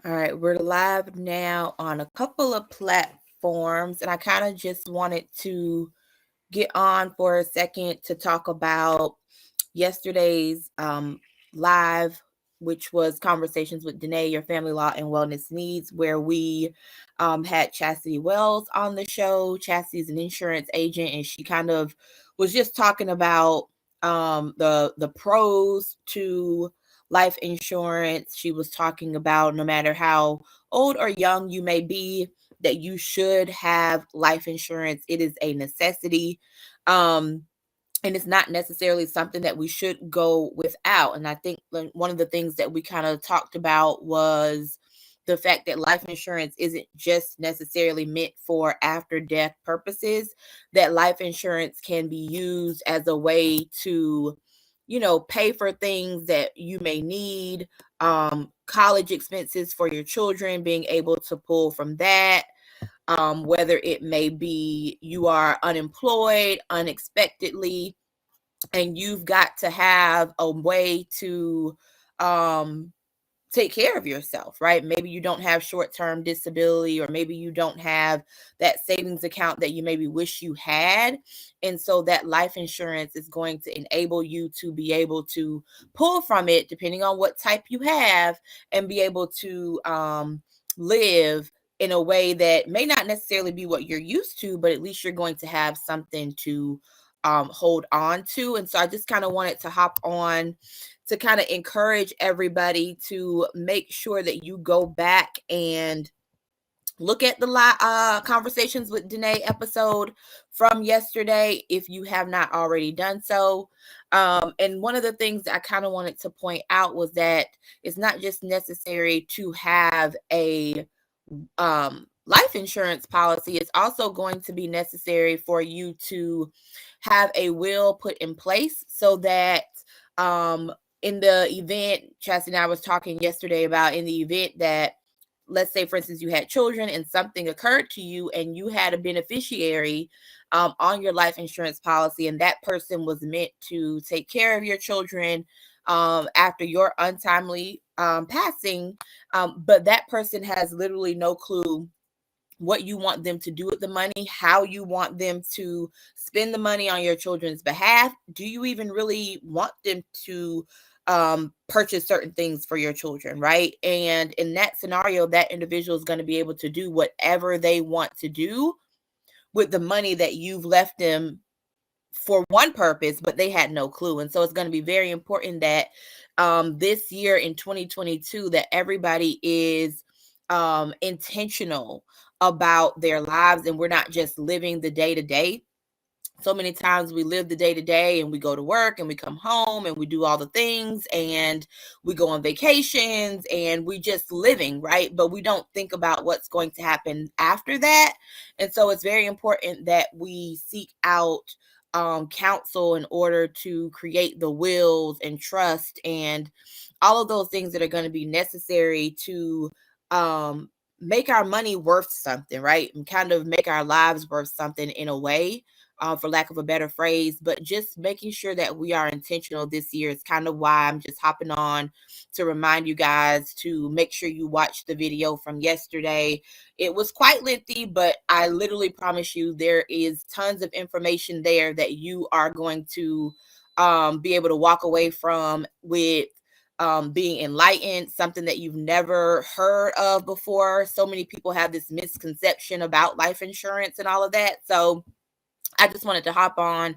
All right, we're live now on a couple of platforms, and I kind of just wanted to get on for a second to talk about yesterday's live, which was Conversations with Danae, Your Family Law and Wellness Needs, where we had Chasity Wells on the show. Chastity's an insurance agent, and she kind of was just talking about the pros to life insurance. She was talking about no matter how old or young you may be, that you should have life insurance. It is a necessity. And it's not necessarily something that we should go without. And I think one of the things that we kind of talked about was the fact that life insurance isn't just necessarily meant for after death purposes, that life insurance can be used as a way to, pay for things that you may need, college expenses for your children, being able to pull from that, whether it may be you are unemployed unexpectedly and you've got to have a way to um, take care of yourself, right? Maybe you don't have short-term disability, or maybe you don't have that savings account that you maybe wish you had. And so that life insurance is going to enable you to be able to pull from it, depending on what type you have, and be able to live in a way that may not necessarily be what you're used to, but at least you're going to have something to hold on to. And so I just kind of wanted to hop on to kind of encourage everybody to make sure that you go back and look at the Conversations with Danae episode from yesterday if you have not already done so. And one of the things that I kind of wanted to point out was that it's not just necessary to have a life insurance policy. It's also going to be necessary for you to have a will put in place so that um, in the event, Chastity and I was talking yesterday about, in the event that, let's say, for instance, you had children and something occurred to you and you had a beneficiary on your life insurance policy, and that person was meant to take care of your children after your untimely passing, but that person has literally no clue what you want them to do with the money, how you want them to spend the money on your children's behalf. Do you even really want them to purchase certain things for your children, right? And in that scenario, that individual is going to be able to do whatever they want to do with the money that you've left them for one purpose, but they had no clue. And so it's going to be very important that this year in 2022, that everybody is intentional about their lives, and we're not just living the day to day. So many times we live the day to day and we go to work and we come home and we do all the things and we go on vacations and we just living, right? But we don't think about what's going to happen after that. And so it's very important that we seek out counsel in order to create the wills and trust and all of those things that are going to be necessary to make our money worth something, right? And kind of make our lives worth something in a way, for lack of a better phrase. But just making sure that we are intentional this year is kind of why I'm just hopping on to remind you guys to make sure you watch the video from yesterday. It was quite lengthy, but I literally promise you there is tons of information there that you are going to be able to walk away from with being enlightened, something that you've never heard of before. So many people have this misconception about life insurance and all of that. So I just wanted to hop on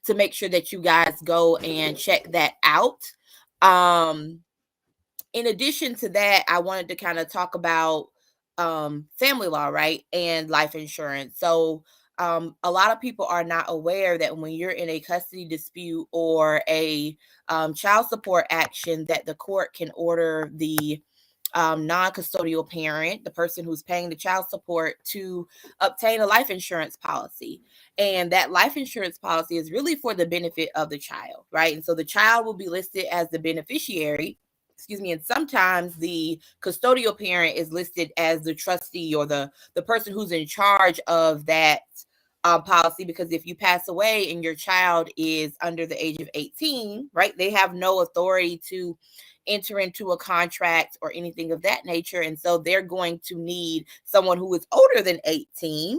to make sure that you guys go and check that out. Um, in addition to that, I wanted to kind of talk about family law, right? And life insurance. So a lot of people are not aware that when you're in a custody dispute or a child support action, that the court can order the non-custodial parent, the person who's paying the child support, to obtain a life insurance policy. And that life insurance policy is really for the benefit of the child, right? And so the child will be listed as the beneficiary, excuse me, and sometimes the custodial parent is listed as the trustee or the person who's in charge of that policy, because if you pass away and your child is under the age of 18, right, they have no authority to enter into a contract or anything of that nature. And so they're going to need someone who is older than 18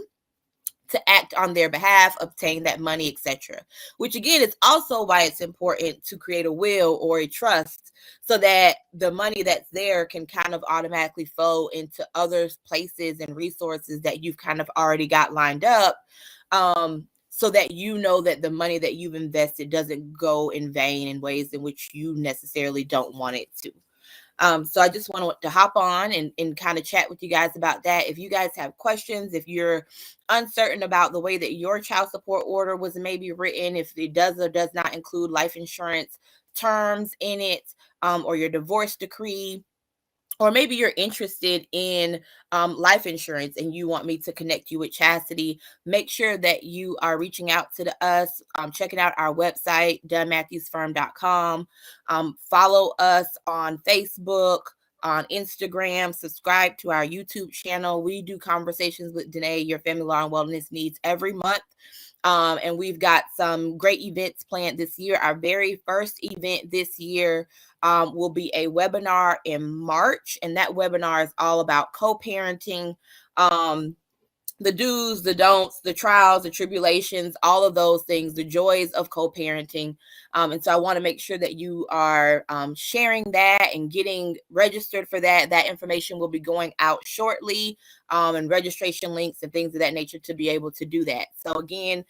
to act on their behalf, obtain that money, etc. Which again is also why it's important to create a will or a trust, so that the money that's there can kind of automatically flow into other places and resources that you've kind of already got lined up, so that you know that the money that you've invested doesn't go in vain in ways in which you necessarily don't want it to. So I just want to hop on and kind of chat with you guys about that. If you guys have questions, if you're uncertain about the way that your child support order was maybe written, if it does or does not include life insurance terms in it, or your divorce decree, or maybe you're interested in life insurance and you want me to connect you with Chasity, make sure that you are reaching out to us, checking out our website, donmatthewsfirm.com. Follow us on Facebook, on Instagram, subscribe to our YouTube channel. We do conversations with Danae, your family law and wellness needs, every month. And we've got some great events planned this year. Our very first event this year will be a webinar in March, and that webinar is all about co-parenting, the do's, the don'ts, the trials, the tribulations, all of those things, the joys of co-parenting. And so I want to make sure that you are sharing that and getting registered for that. That information will be going out shortly, and registration links and things of that nature to be able to do that. So again,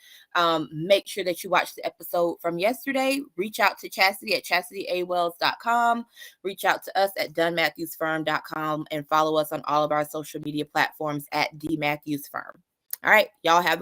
make sure that you watch the episode from yesterday. Reach out to Chasity at chastityawells.com. Reach out to us at donmatthewsfirm.com and follow us on all of our social media platforms at dmatthewsfirm. All right, y'all have